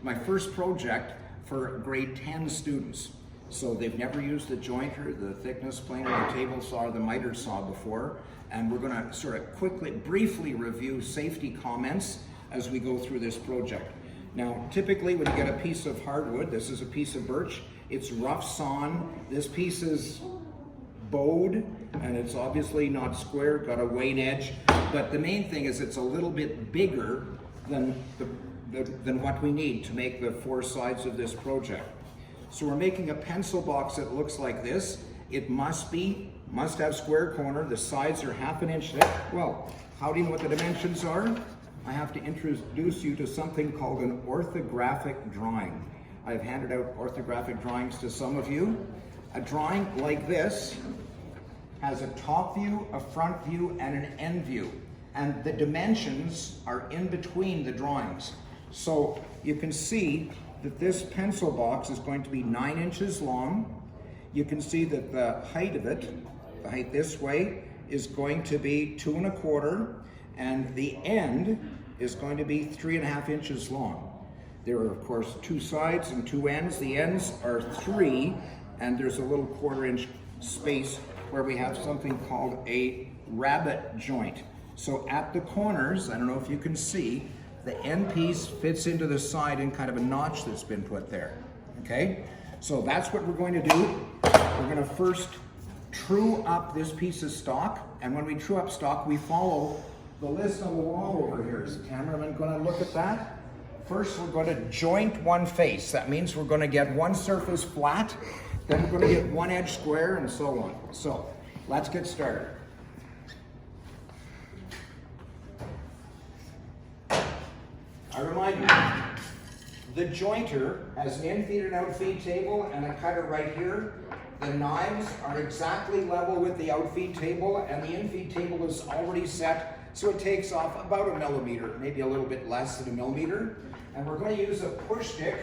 my first project for grade 10 students. So they've never used the jointer, the thickness planer, the table saw, or the miter saw before. And we're gonna sort of briefly review safety comments as we go through this project. Now, typically when you get a piece of hardwood, this is a piece of birch, it's rough sawn. This piece is bowed, and it's obviously not square, got a wane edge. But the main thing is it's a little bit bigger than what we need to make the 4 sides of this project. So we're making a pencil box that looks like this. It must have square corner. The sides are 1/2 inch thick. Well, how do you know what the dimensions are? I have to introduce you to something called an orthographic drawing. I've handed out orthographic drawings to some of you. A drawing like this has a top view, a front view, and an end view. And the dimensions are in between the drawings. So you can see that this pencil box is going to be 9 inches long. You can see that the height of it, the height this way, is going to be 2 1/4, and the end is going to be 3 1/2 inches long. There are, of course, 2 sides and 2 ends. The ends are 3, and there's a little 1/4 inch space where we have something called a rabbet joint. So at the corners, I don't know if you can see, the end piece fits into the side in kind of a notch that's been put there, okay? So that's what we're going to do. We're gonna first true up this piece of stock, and when we true up stock, we follow the list on the wall over here. Is the cameraman gonna look at that? First, we're gonna joint one face. That means we're gonna get one surface flat, then we're gonna get one edge square, and so on. So, let's get started. I remind you, the jointer has an in-feed and out-feed table and a cutter right here. The knives are exactly level with the out-feed table, and the in-feed table is already set, so it takes off about 1 millimeter, maybe a little bit less than 1 millimeter. And we're going to use a push stick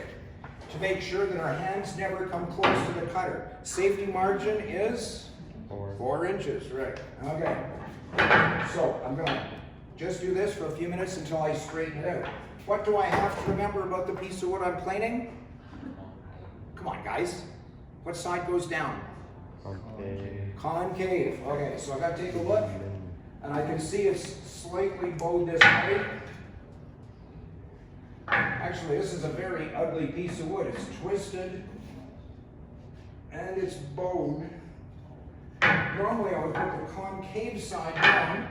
to make sure that our hands never come close to the cutter. Safety margin is 4 inches, right? Okay. So I'm gonna just do this for a few minutes until I straighten it out. What do I have to remember about the piece of wood I'm planing? Come on, guys. What side goes down? Concave. Concave. Okay, so I gotta take a look, and I can see it's slightly bowed this way. Actually, this is a very ugly piece of wood. It's twisted and it's bowed. Normally I would put the concave side down,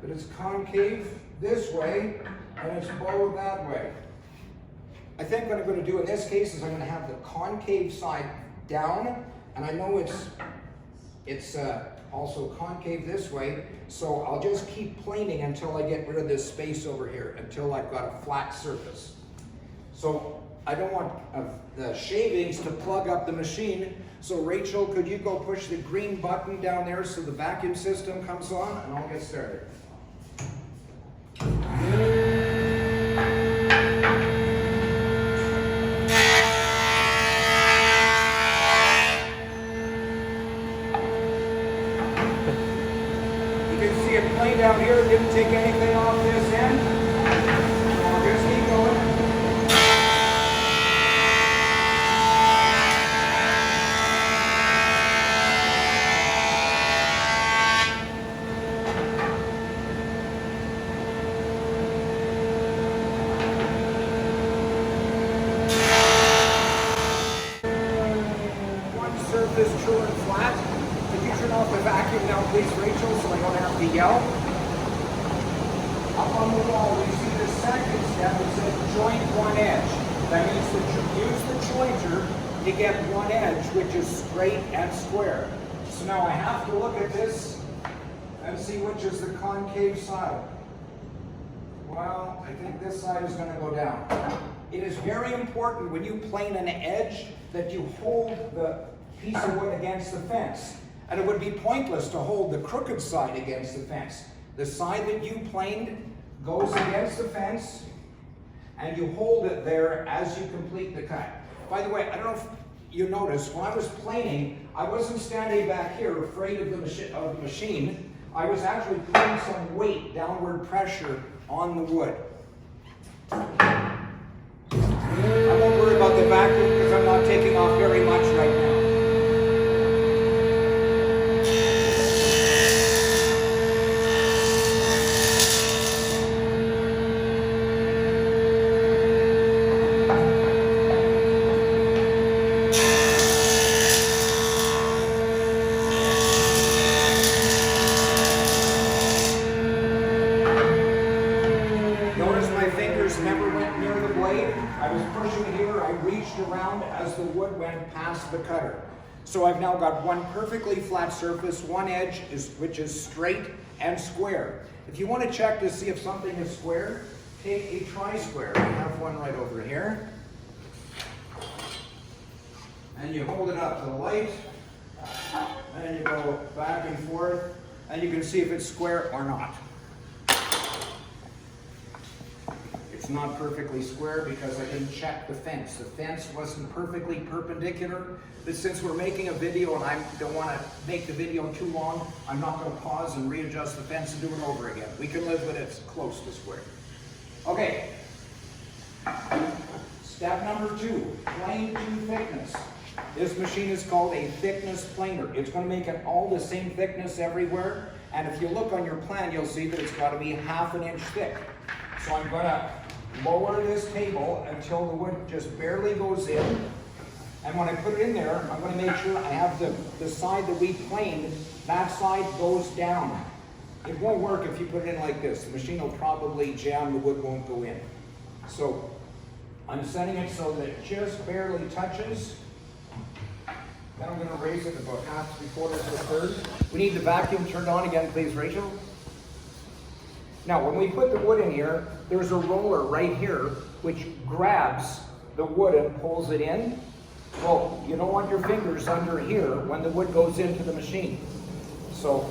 but it's concave this way and it's bowed that way. I think what I'm going to do in this case is I'm going to have the concave side down, and I know it's also concave this way, so I'll just keep planing until I get rid of this space over here, until I've got a flat surface. So I don't want the shavings to plug up the machine, so Rachel, could you go push the green button down there so the vacuum system comes on, and I'll get started. Down here, didn't take anything off this end. I'll just keep going. One surface true and flat. Could you turn off the vacuum now, please, Rachel, so I don't have to yell? Up on the wall, we see the second step. It says joint one edge. That means to use the jointer to get one edge, which is straight and square. So now I have to look at this and see which is the concave side. Well, I think this side is going to go down. It is very important when you plane an edge that you hold the piece of wood against the fence. And it would be pointless to hold the crooked side against the fence. The side that you planed goes against the fence, and you hold it there as you complete the cut. By the way, I don't know if you noticed, when I was planing, I wasn't standing back here afraid of the machine. I was actually putting some weight, downward pressure on the wood. I'm the vacuum because I'm not taking off very much right now. Notice my fingers never went near the blade. I was pushing here, I reached around as the wood went past the cutter. So I've now got one perfectly flat surface, one edge which is straight and square. If you want to check to see if something is square, take a tri-square. I have one right over here. And you hold it up to the light, and you go back and forth, and you can see if it's square or not. It's not perfectly square because I didn't check the fence. The fence wasn't perfectly perpendicular, but since we're making a video and I don't want to make the video too long, I'm not going to pause and readjust the fence and do it over again. We can live with it close to square. Okay. Step number 2, plane to thickness. This machine is called a thickness planer. It's going to make it all the same thickness everywhere, and if you look on your plan, you'll see that it's got to be 1/2 inch thick. So I'm going to lower this table until the wood just barely goes in. And when I put it in there, I'm going to make sure I have the side that we planed, that side goes down. It won't work if you put it in like this. The machine will probably jam, the wood won't go in. So I'm setting it so that it just barely touches. Then I'm going to raise it about 1/2, 3/4 to 1/3. We need the vacuum turned on again, please, Rachel. Now, when we put the wood in here, there's a roller right here which grabs the wood and pulls it in. Well, you don't want your fingers under here when the wood goes into the machine. So,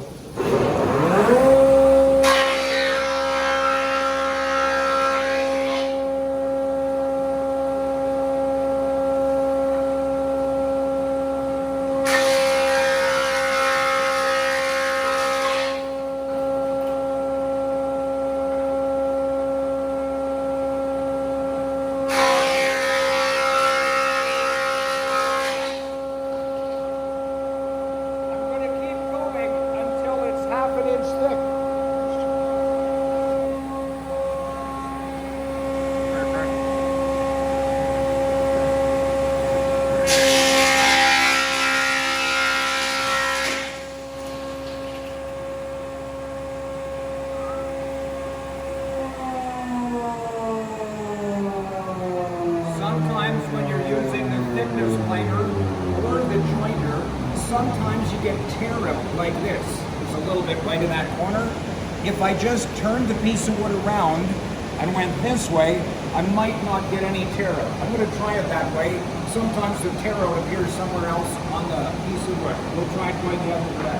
sometimes when you're using the thickness planer or the jointer, sometimes you get tear out like this. It's a little bit right in that corner. If I just turned the piece of wood around and went this way, I might not get any tear out. I'm going to try it that way. Sometimes the tear out appears somewhere else on the piece of wood. We'll try it right the other way.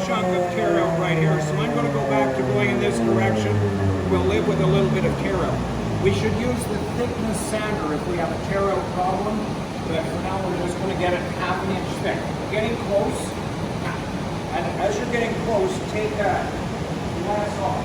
Chunk of tear out right here, so I'm going to go back to going in this direction. We'll live with a little bit of tear out. We should use the thickness sander if we have a tear out problem, but for now we're just going to get it 1/2 inch thick. Getting close, and as you're getting close, take that glass off.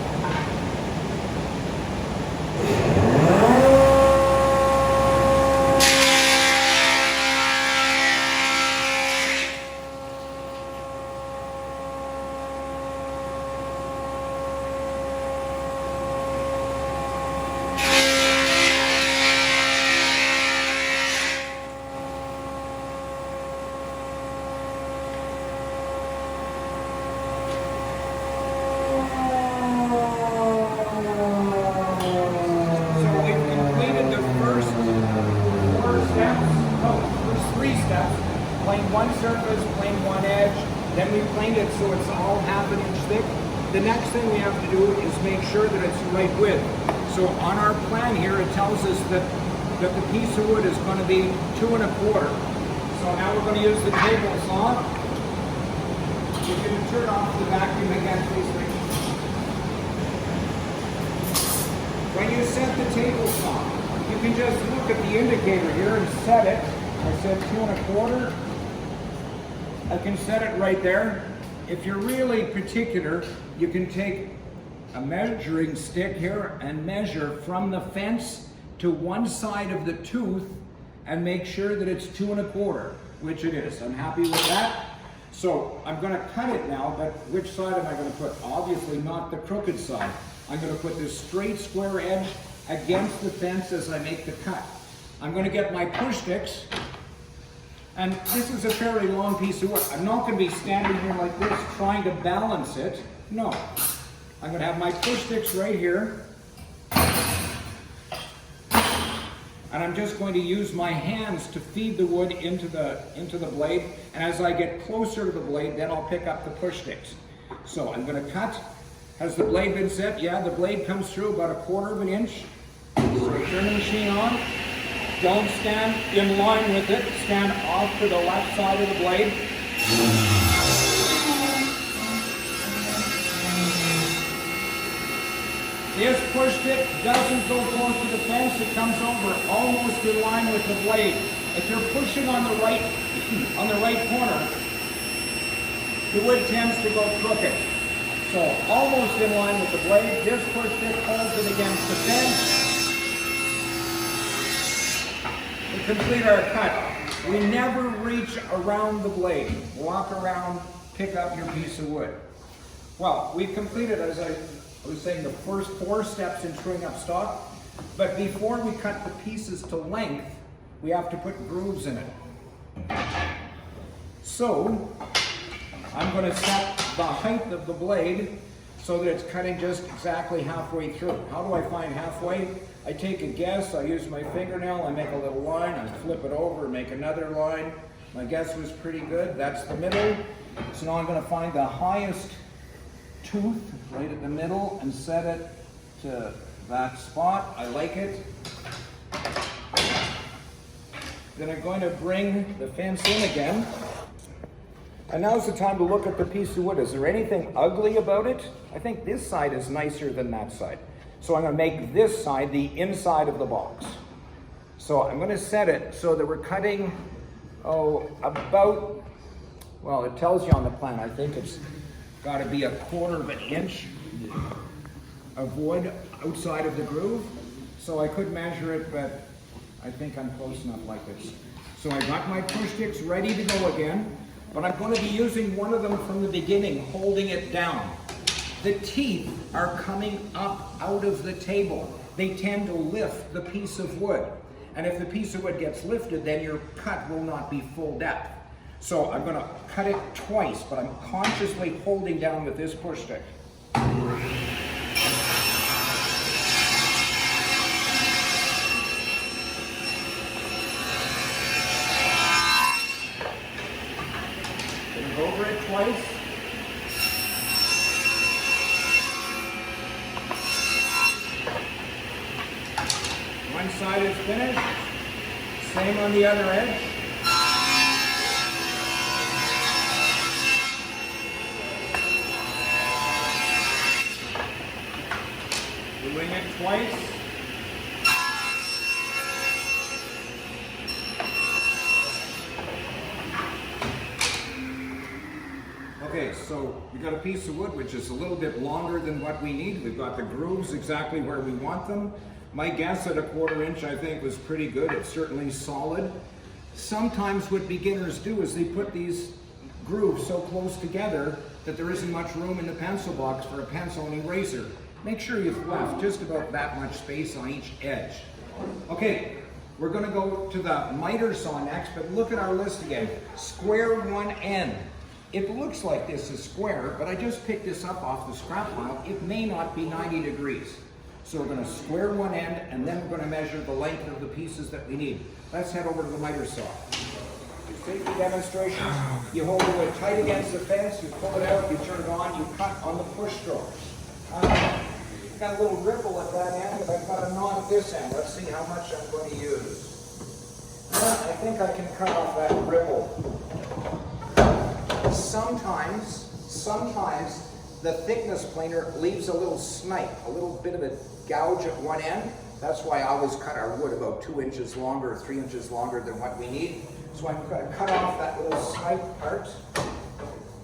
Plane one surface, plane one edge, then we planed it so it's all 1/2 inch thick. The next thing we have to do is make sure that it's the right width. So on our plan here, it tells us that the piece of wood is going to be 2 1/4. So now we're going to use the table saw. You can turn off the vacuum again, please, Rachel. When you set the table saw, you can just look at the indicator here and set it. I said 2 1/4. I can set it right there. If you're really particular, you can take a measuring stick here and measure from the fence to one side of the tooth and make sure that it's 2 1/4, which it is. I'm happy with that. So I'm going to cut it now, but which side am I going to put? Obviously not the crooked side. I'm going to put this straight square edge against the fence as I make the cut. I'm going to get my push sticks, and this is a fairly long piece of wood. I'm not going to be standing here like this trying to balance it. No. I'm going to have my push sticks right here, and I'm just going to use my hands to feed the wood into the blade, and as I get closer to the blade, then I'll pick up the push sticks. So I'm going to cut. Has the blade been set? Yeah, the blade comes through about 1/4 inch. So turn the machine on. Don't stand in line with it. Stand off to the left side of the blade. This push stick doesn't go close to the fence. It comes over almost in line with the blade. If you're pushing on the right corner, the wood tends to go crooked. So almost in line with the blade. This push stick holds it against the fence. To complete our cut, we never reach around the blade. Walk around, pick up your piece of wood. Well, we've completed, as I was saying, the first 4 steps in truing up stock, but before we cut the pieces to length, we have to put grooves in it. So, I'm going to set the height of the blade so that it's cutting just exactly halfway through. How do I find halfway? I take a guess, I use my fingernail, I make a little line, I flip it over, make another line. My guess was pretty good. That's the middle. So now I'm going to find the highest tooth right at the middle and set it to that spot. I like it. Then I'm going to bring the fence in again. And now's the time to look at the piece of wood. Is there anything ugly about it? I think this side is nicer than that side. So I'm going to make this side the inside of the box. So I'm going to set it so that we're cutting, about, well, it tells you on the plan, I think it's got to be 1/4 inch of wood outside of the groove. So I could measure it, but I think I'm close enough like this. So I got my push sticks ready to go again, but I'm going to be using one of them from the beginning, holding it down. The teeth are coming up out of the table. They tend to lift the piece of wood. And if the piece of wood gets lifted, then your cut will not be full depth. So I'm going to cut it twice, but I'm consciously holding down with this push stick. Over it twice. One side is finished. Same on the other edge. Doing it twice. Okay, so we got a piece of wood which is a little bit longer than what we need. We've got the grooves exactly where we want them. My guess at 1/4 inch I think was pretty good. It's certainly solid. Sometimes what beginners do is they put these grooves so close together that there isn't much room in the pencil box for a pencil and eraser. Make sure you've left just about that much space on each edge. Okay, we're going to go to the miter saw next, but look at our list again. Square one end. It looks like this is square, but I just picked this up off the scrap pile. It may not be 90 degrees. So we're going to square one end, and then we're going to measure the length of the pieces that we need. Let's head over to the miter saw. Safety demonstrations. You hold the wood tight against the fence, you pull it out, you turn it on, you cut on the push stroke. Got a little ripple at that end, but I've got a knot at this end. Let's see how much I'm going to use. I think I can cut off that ripple. Sometimes the thickness planer leaves a little snipe, a little bit of a gouge at one end. That's why I always cut our wood about 2 inches longer or 3 inches longer than what we need. So I'm going to cut off that little snipe part.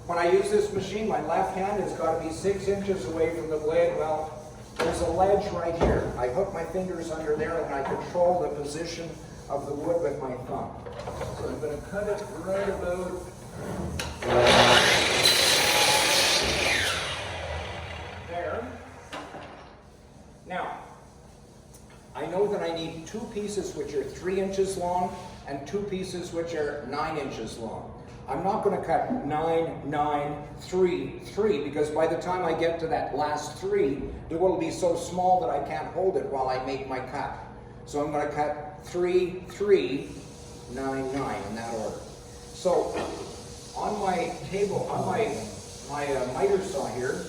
When I use this machine, my left hand has got to be 6 inches away from the blade. Well, there's a ledge right here. I hook my fingers under there and I control the position of the wood with my thumb. So I'm going to cut it right about there. Now, I know that I need 2 pieces which are 3 inches long and 2 pieces which are 9 inches long. I'm not going to cut 9, 9, 3, 3, because by the time I get to that last 3, the wood will be so small that I can't hold it while I make my cut. So I'm going to cut 3, 3, 9, 9 in that order. So on my table, on my miter saw here,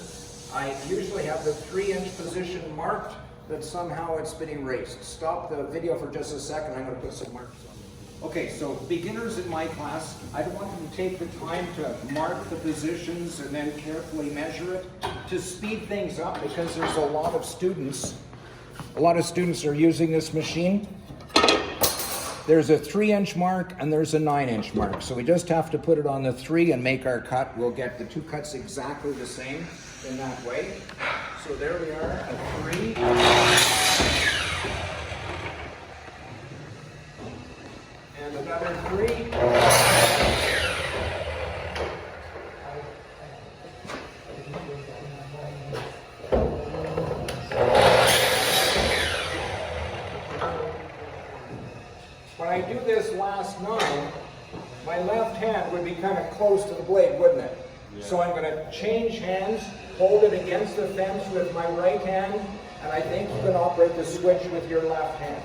I usually have the 3-inch position marked, but somehow it's been erased. Stop the video for just a second. I'm going to put some marks on it. Okay, so beginners in my class, I don't want them to take the time to mark the positions and then carefully measure it. To speed things up, because there's a lot of students are using this machine. There's a 3-inch mark and there's a 9-inch mark. So we just have to put it on the 3 and make our cut. We'll get the 2 cuts exactly the same in that way. So there we are, a 3. And another 3. When I do this last 9, my left hand would be kind of close to the blade, wouldn't it? Yeah. So I'm going to change hands, hold it against the fence with my right hand, and I think you can operate the switch with your left hand.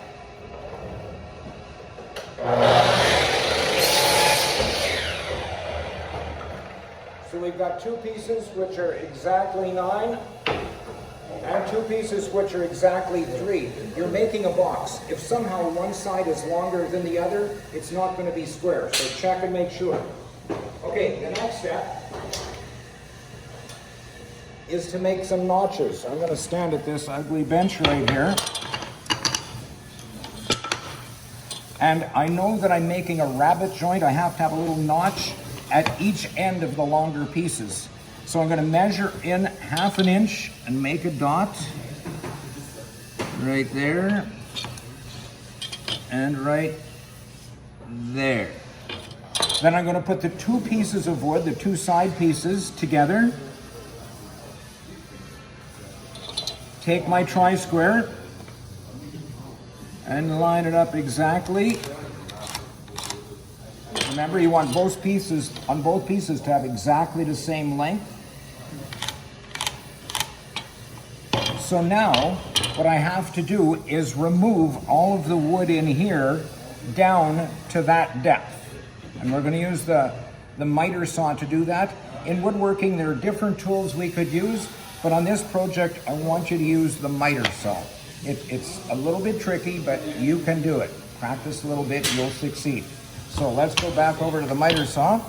So we've got 2 pieces which are exactly 9, and 2 pieces which are exactly 3. You're making a box. If somehow one side is longer than the other, it's not going to be square. So check and make sure. Okay, the next step is to make some notches. I'm going to stand at this ugly bench right here. And I know that I'm making a rabbit joint. I have to have a little notch at each end of the longer pieces. So I'm going to measure in 1/2 inch and make a dot right there and right there. Then I'm going to put the 2 pieces of wood, the 2 side pieces, together. Take my tri-square and line it up exactly. Remember, you want both pieces to have exactly the same length. So now, what I have to do is remove all of the wood in here down to that depth. And we're going to use the miter saw to do that. In woodworking, there are different tools we could use, but on this project, I want you to use the miter saw. It's a little bit tricky, but you can do it. Practice a little bit, you'll succeed. So let's go back over to the miter saw.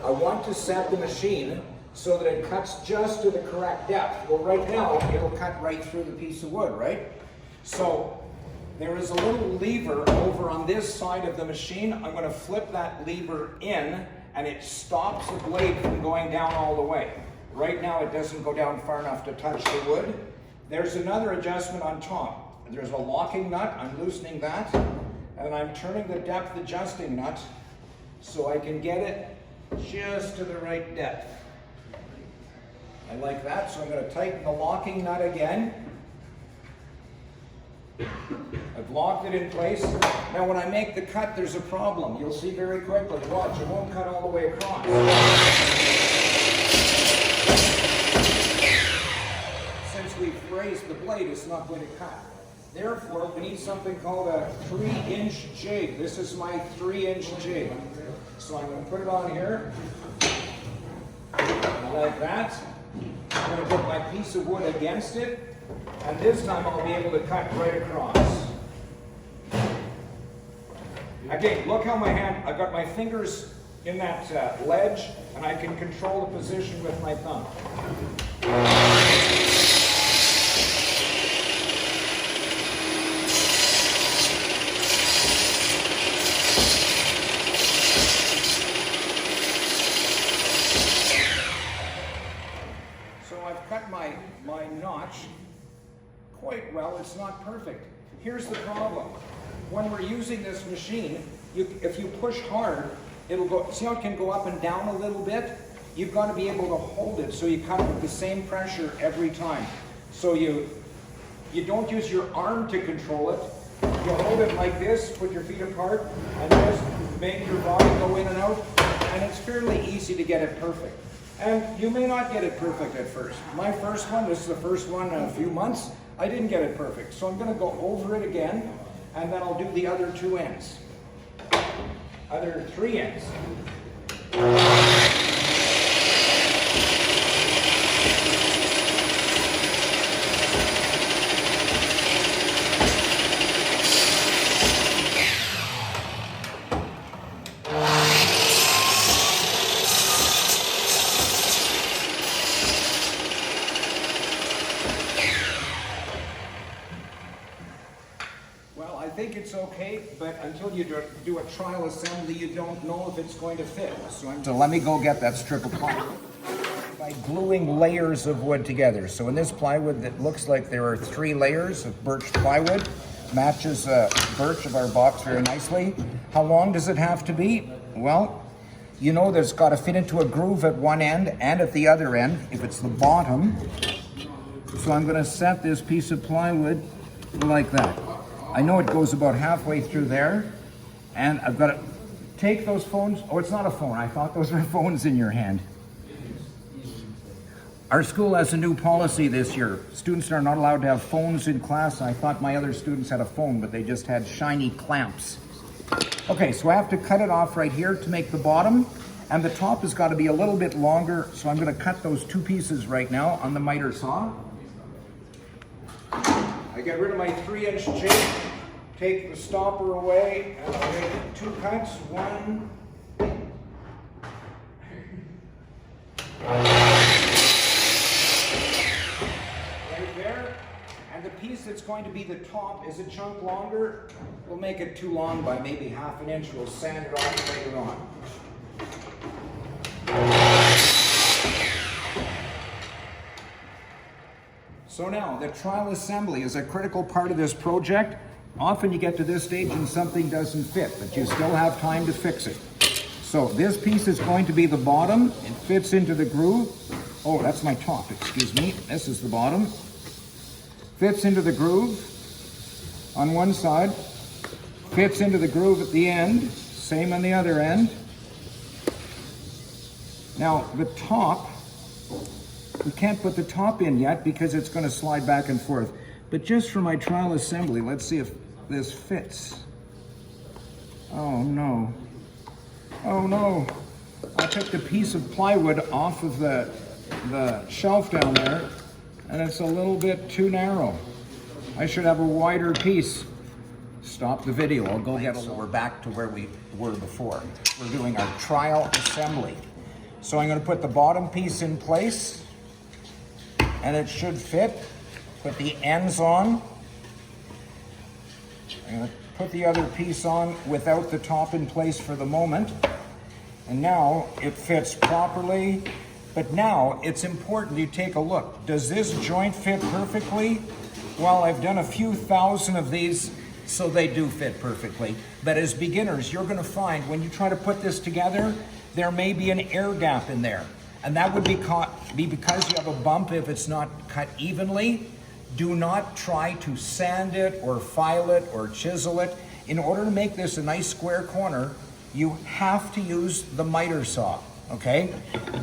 I want to set the machine so that it cuts just to the correct depth. Well, right now, it'll cut right through the piece of wood, right? So there is a little lever over on this side of the machine. I'm going to flip that lever in, and it stops the blade from going down all the way. Right now, it doesn't go down far enough to touch the wood. There's another adjustment on top. There's a locking nut. I'm loosening that, and I'm turning the depth adjusting nut so I can get it just to the right depth. I like that, so I'm going to tighten the locking nut again. I've locked it in place. Now when I make the cut, there's a problem. You'll see very quickly. Watch, it won't cut all the way across. Since we've raised the blade, it's not going to cut. Therefore, we need something called a 3-inch jig. This is my 3-inch jig. So I'm going to put it on here, like that. I'm going to put my piece of wood against it, And this time I'll be able to cut right across. Again, look how my hand, I've got my fingers in that ledge, and I can control the position with my thumb. So I've cut my notch quite well. It's not perfect. Here's the problem. When we're using this machine, if you push hard, it'll go, see how it can go up and down a little bit? You've got to be able to hold it so you cut it with the same pressure every time. So you don't use your arm to control it. You hold it like this, put your feet apart, and just make your body go in and out, and it's fairly easy to get it perfect. And you may not get it perfect at first. My first one, this is the first one in a few months, I didn't get it perfect. So I'm going to go over it again, and then I'll do the other two ends. Other three ends. Well, I think it's okay, but until you do a trial assembly, you don't know if it's going to fit. So let me go get that strip of plywood by gluing layers of wood together. So in this plywood, that looks like there are 3 layers of birch plywood. Matches birch of our box very nicely. How long does it have to be? Well, you know that it's got to fit into a groove at one end and at the other end, if it's the bottom. So I'm going to set this piece of plywood like that. I know it goes about halfway through there, and I've got to take those phones. Oh, it's not a phone. I thought those were phones in your hand. Our school has a new policy this year. Students are not allowed to have phones in class. I thought my other students had a phone, but they just had shiny clamps. Okay, so I have to cut it off right here to make the bottom, and the top has got to be a little bit longer, so I'm going to cut those 2 pieces right now on the miter saw. I get rid of my 3-inch jig, take the stopper away, and I'll make 2 cuts. 1. Right there. And the piece that's going to be the top is a chunk longer. We'll make it too long by maybe ½ an inch. We'll sand it off later on. So now, the trial assembly is a critical part of this project. Often you get to this stage and something doesn't fit, but you still have time to fix it. So this piece is going to be the bottom. It fits into the groove. Oh, that's my top, excuse me. This is the bottom. Fits into the groove on one side. Fits into the groove at the end. Same on the other end. Now, the top, we can't put the top in yet because it's going to slide back and forth. But just for my trial assembly, let's see if this fits. Oh no. Oh no. I took the piece of plywood off of the shelf down there, and it's a little bit too narrow. I should have a wider piece. Stop the video. I'll go get it. So we're back to where we were before. We're doing our trial assembly. So I'm going to put the bottom piece in place, and it should fit. Put the ends on. I'm going to put the other piece on without the top in place for the moment. And now it fits properly. But now it's important you take a look. Does this joint fit perfectly? Well, I've done a few thousand of these, so they do fit perfectly. But as beginners, you're going to find when you try to put this together, there may be an air gap in there. And that would be because you have a bump if it's not cut evenly. Do not try to sand it or file it or chisel it. In order to make this a nice square corner, you have to use the miter saw, okay?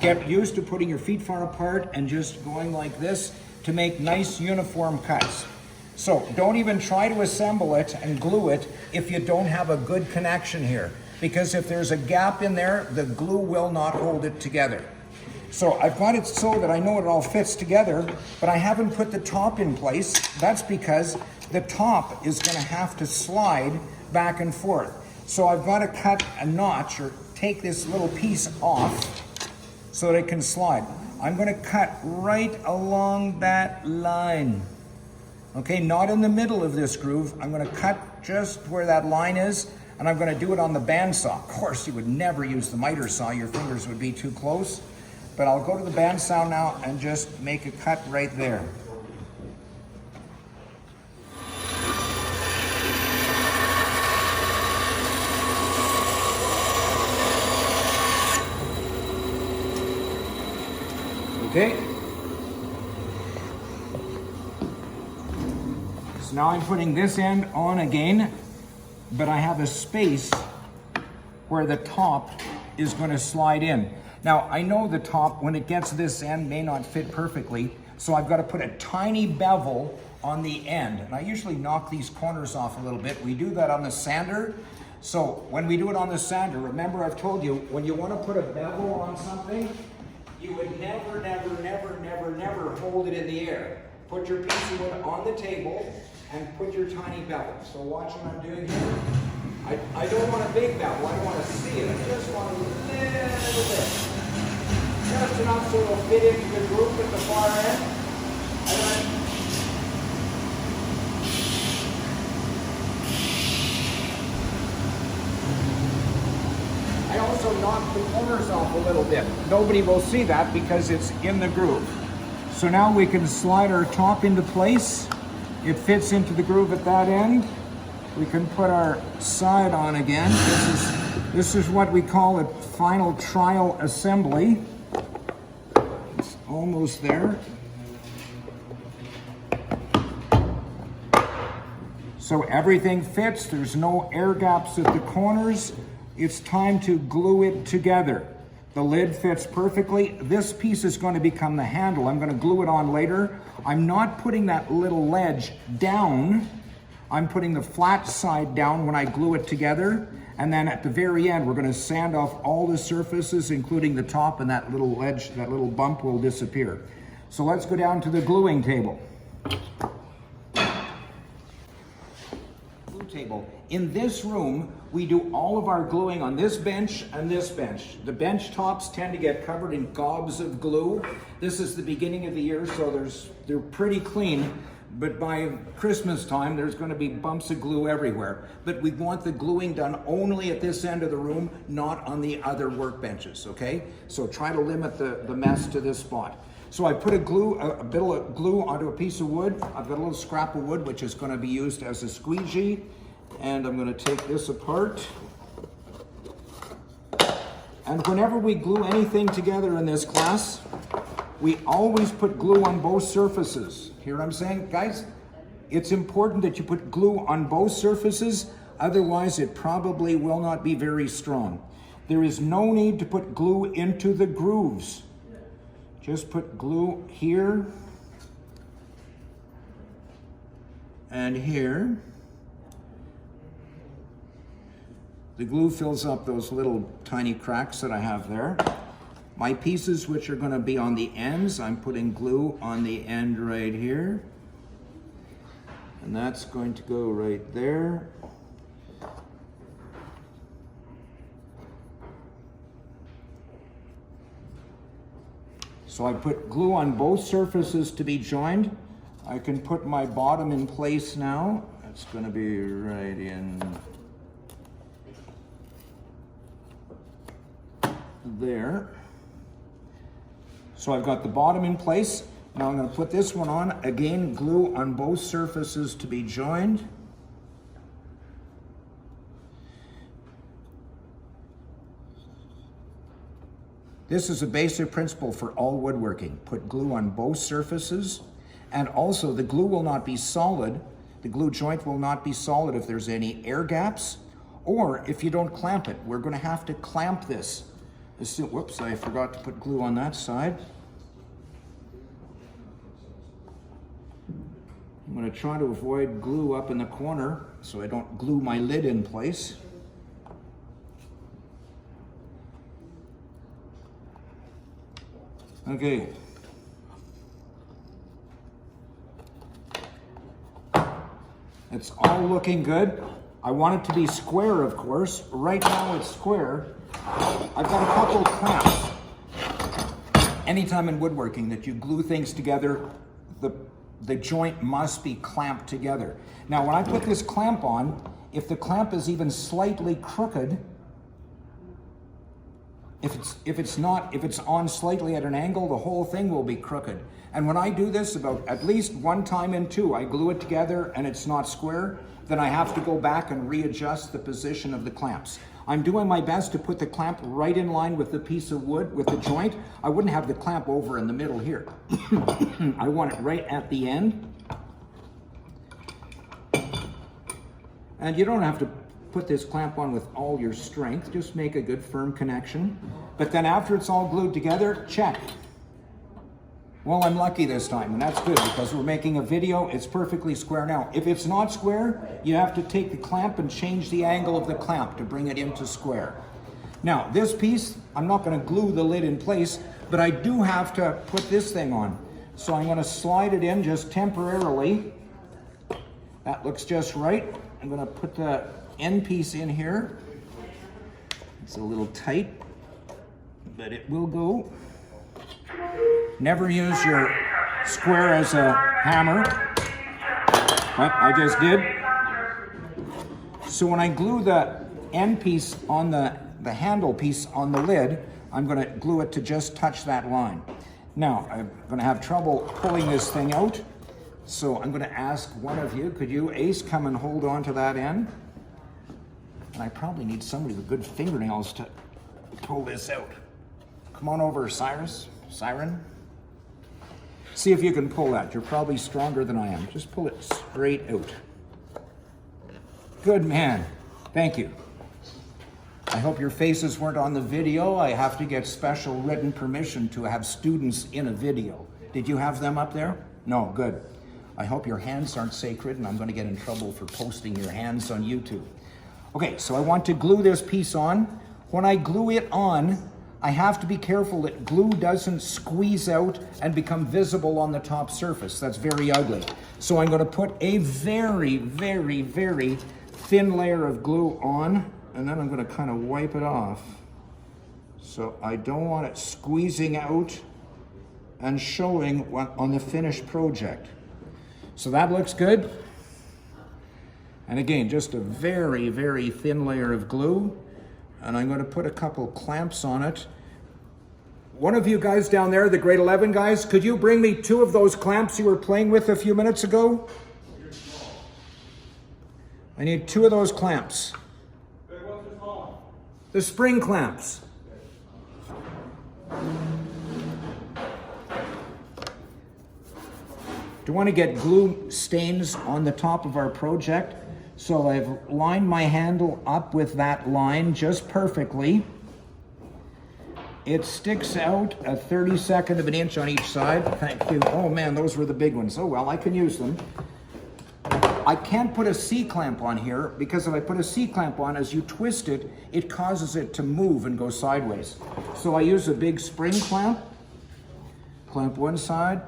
Get used to putting your feet far apart and just going like this to make nice uniform cuts. So don't even try to assemble it and glue it if you don't have a good connection here, because if there's a gap in there, the glue will not hold it together. So I've got it so that I know it all fits together, but I haven't put the top in place. That's because the top is going to have to slide back and forth. So I've got to cut a notch or take this little piece off so that it can slide. I'm going to cut right along that line. Okay, not in the middle of this groove. I'm going to cut just where that line is, and I'm going to do it on the bandsaw. Of course, you would never use the mitre saw. Your fingers would be too close. But I'll go to the bandsaw now and just make a cut right there. Okay. So now I'm putting this end on again, but I have a space where the top is going to slide in. Now, I know the top, when it gets this end, may not fit perfectly, so I've got to put a tiny bevel on the end. And I usually knock these corners off a little bit. We do that on the sander. So when we do it on the sander, remember I've told you, when you want to put a bevel on something, you would never, never, never, never, never hold it in the air. Put your piece of wood on the table and put your tiny bevel. So watch what I'm doing here. I don't want a big bevel, I don't want to see it, I just want a little bit. Just enough so it'll fit into the groove at the far end. And then I also knock the corners off a little bit. Nobody will see that because it's in the groove. So now we can slide our top into place. It fits into the groove at that end. We can put our side on again. This is what we call a final trial assembly. It's almost there. So everything fits. There's no air gaps at the corners. It's time to glue it together. The lid fits perfectly. This piece is going to become the handle. I'm going to glue it on later. I'm not putting that little ledge down. I'm putting the flat side down when I glue it together. And then at the very end, we're going to sand off all the surfaces, including the top, and that little ledge, that little bump will disappear. So let's go down to the gluing table. Glue table. In this room, we do all of our gluing on this bench and this bench. The bench tops tend to get covered in gobs of glue. This is the beginning of the year, so they're pretty clean. But by Christmas time, there's going to be bumps of glue everywhere. But we want the gluing done only at this end of the room, not on the other workbenches, okay? So try to limit the mess to this spot. So I put a bit of glue onto a piece of wood. I've got a little scrap of wood, which is going to be used as a squeegee. And I'm going to take this apart. And whenever we glue anything together in this class, we always put glue on both surfaces. Hear what I'm saying? Guys, it's important that you put glue on both surfaces, otherwise it probably will not be very strong. There is no need to put glue into the grooves. Just put glue here and here. The glue fills up those little tiny cracks that I have there. My pieces, which are going to be on the ends, I'm putting glue on the end right here. And that's going to go right there. So I put glue on both surfaces to be joined. I can put my bottom in place now. It's going to be right in there. So I've got the bottom in place. Now I'm going to put this one on. Again, glue on both surfaces to be joined. This is a basic principle for all woodworking. Put glue on both surfaces. And also the glue will not be solid. The glue joint will not be solid if there's any air gaps or if you don't clamp it. We're going to have to clamp this. Whoops, I forgot to put glue on that side. I'm going to try to avoid glue up in the corner so I don't glue my lid in place. Okay. It's all looking good. I want it to be square, of course. Right now it's square. I've got a couple clamps. Anytime in woodworking that you glue things together, the joint must be clamped together. Now, when I put this clamp on, if the clamp is even slightly crooked, if it's on slightly at an angle, the whole thing will be crooked. And when I do this about at least one time in two, I glue it together and it's not square, then I have to go back and readjust the position of the clamps. I'm doing my best to put the clamp right in line with the piece of wood, with the joint. I wouldn't have the clamp over in the middle here. I want it right at the end. And you don't have to put this clamp on with all your strength, just make a good firm connection. But then after it's all glued together, check. Well, I'm lucky this time, and that's good because we're making a video. It's perfectly square now. If it's not square, you have to take the clamp and change the angle of the clamp to bring it into square. Now, this piece, I'm not going to glue the lid in place, but I do have to put this thing on. So I'm going to slide it in just temporarily. That looks just right. I'm going to put the end piece in here. It's a little tight, but it will go. Never use your square as a hammer. But I just did. So when I glue the end piece on the handle piece on the lid, I'm going to glue it to just touch that line. Now, I'm going to have trouble pulling this thing out. So I'm going to ask one of you, could you, Ace, come and hold on to that end? And I probably need somebody with good fingernails to pull this out. Come on over, Siren. See if you can pull that. You're probably stronger than I am. Just pull it straight out. Good man. Thank you. I hope your faces weren't on the video. I have to get special written permission to have students in a video. Did you have them up there? No, good. I hope your hands aren't sacred and I'm going to get in trouble for posting your hands on YouTube. Okay, so I want to glue this piece on. When I glue it on, I have to be careful that glue doesn't squeeze out and become visible on the top surface. That's very ugly. So I'm going to put a very, very, very thin layer of glue on, and then I'm going to kind of wipe it off. So I don't want it squeezing out and showing on the finished project. So that looks good. And again, just a very, very thin layer of glue. And I'm going to put a couple clamps on it. One of you guys down there, the grade 11 guys, could you bring me 2 of those clamps you were playing with a few minutes ago? I need 2 of those clamps. The spring clamps. Do want to get glue stains on the top of our project. So I've lined my handle up with that line just perfectly. It sticks out a 32nd of an inch on each side. Thank you. Oh man, those were the big ones. Oh well, I can use them. I can't put a C-clamp on here because if I put a C-clamp on, as you twist it, it causes it to move and go sideways. So I use a big spring clamp. Clamp one side,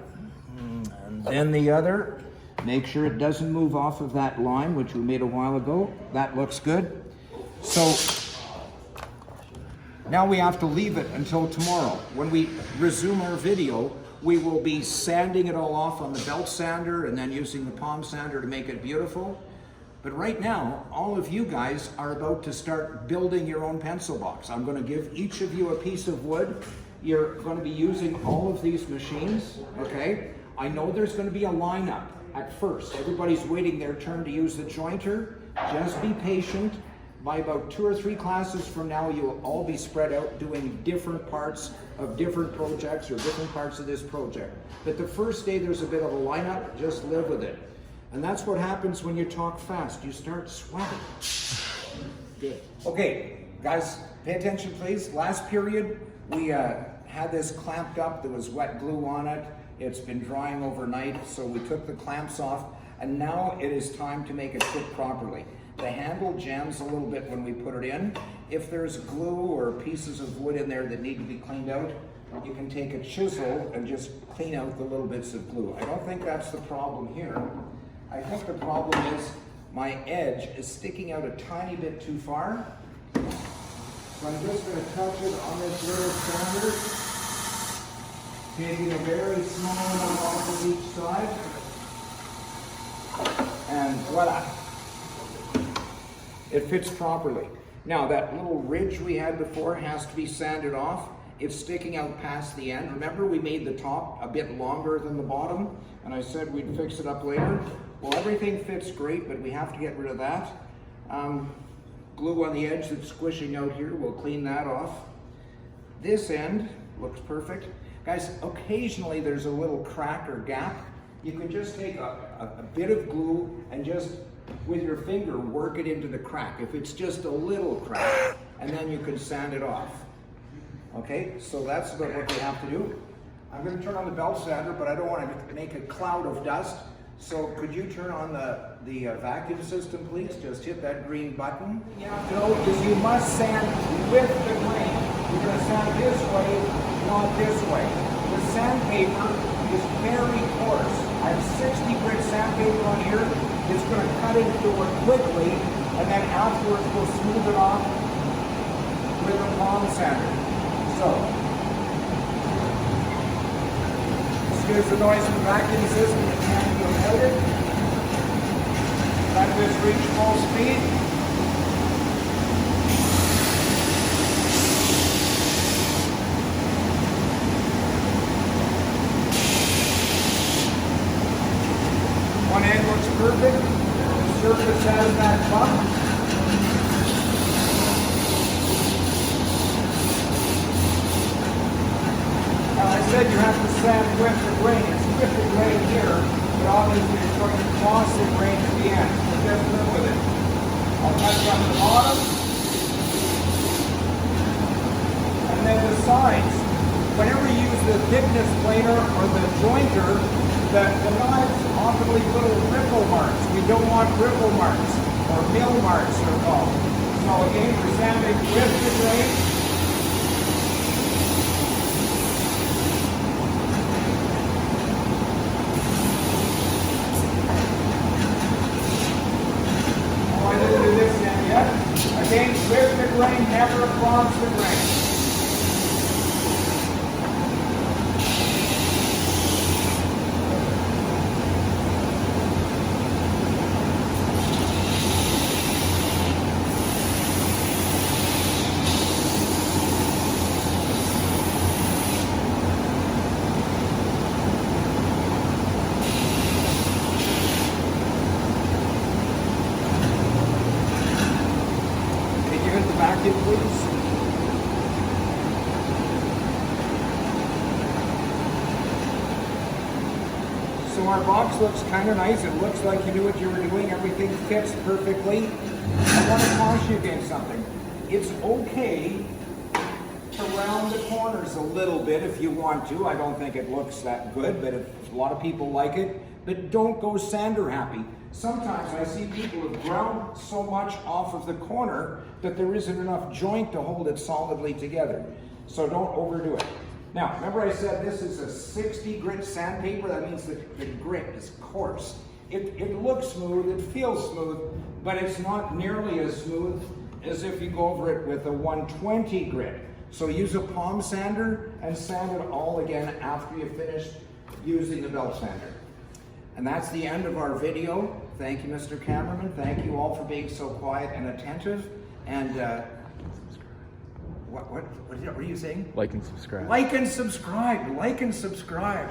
and then the other. Make sure it doesn't move off of that line, which we made a while ago. That looks good. So now we have to leave it until tomorrow. When we resume our video, we will be sanding it all off on the belt sander and then using the palm sander to make it beautiful. But right now, all of you guys are about to start building your own pencil box. I'm going to give each of you a piece of wood. You're going to be using all of these machines, okay? I know there's going to be a lineup. At first, everybody's waiting their turn to use the jointer. Just be patient. By about 2 or 3 classes from now, you will all be spread out doing different parts of different projects or different parts of this project. But the first day there's a bit of a lineup, just live with it. And that's what happens when you talk fast. You start sweating. Good. Okay, guys, pay attention please. Last period, we had this clamped up. There was wet glue on it. It's been drying overnight, so we took the clamps off, and now it is time to make it fit properly. The handle jams a little bit when we put it in. If there's glue or pieces of wood in there that need to be cleaned out, you can take a chisel and just clean out the little bits of glue. I don't think that's the problem here. I think the problem is my edge is sticking out a tiny bit too far. So I'm just going to touch it on this little sander, taking a very small amount off of each side. And voila, it fits properly. Now that little ridge we had before has to be sanded off. It's sticking out past the end. Remember we made the top a bit longer than the bottom, and I said we'd fix it up later. Well, everything fits great, but we have to get rid of that. Glue on the edge that's squishing out here, we'll clean that off. This end looks perfect. Guys, occasionally there's a little crack or gap. You can just take a bit of glue and just with your finger work it into the crack. If it's just a little crack, and then you can sand it off. Okay, so that's about what we have to do. I'm going to turn on the belt sander, but I don't want to make a cloud of dust. So could you turn on the vacuum system, please? Just hit that green button. You have to know is you must sand with the grain. You're going to sand this way, not this way. The sandpaper is very coarse. I have 60 grit sandpaper on here. It's going to cut into it quickly, and then afterwards we'll smooth it off with a palm sander. So, excuse the noise from the vacuum system, it can't be avoided. Let this reach full speed. One end looks perfect. The surface has that bump. I said you have to sand with the grain. It's with the grain here, but obviously it's going to cross the grain at the end. So just live with it. I'll touch on the bottom. And then the sides. Whenever you use the thickness planer or the jointer, the knives often leave little ripple marks. We don't want ripple marks, or mill marks are called. So again, we're sanding with the grain. Again, with the grain, never across the grain. Vacuum, please. So our box looks kind of nice. It looks like you knew what you were doing. Everything fits perfectly. I want to caution you against something. It's okay to round the corners a little bit if you want to. I don't think it looks that good, but if a lot of people like it. But don't go sander happy. Sometimes I see people have ground so much off of the corner that there isn't enough joint to hold it solidly together. So don't overdo it. Now, remember I said this is a 60 grit sandpaper. That means that the grit is coarse. It looks smooth, it feels smooth, but it's not nearly as smooth as if you go over it with a 120 grit. So use a palm sander and sand it all again after you finish using the belt sander. And that's the end of our video. Thank you, Mr. Cameraman. Thank you all for being so quiet and attentive. And what were you saying? Like and subscribe. Like and subscribe. Like and subscribe.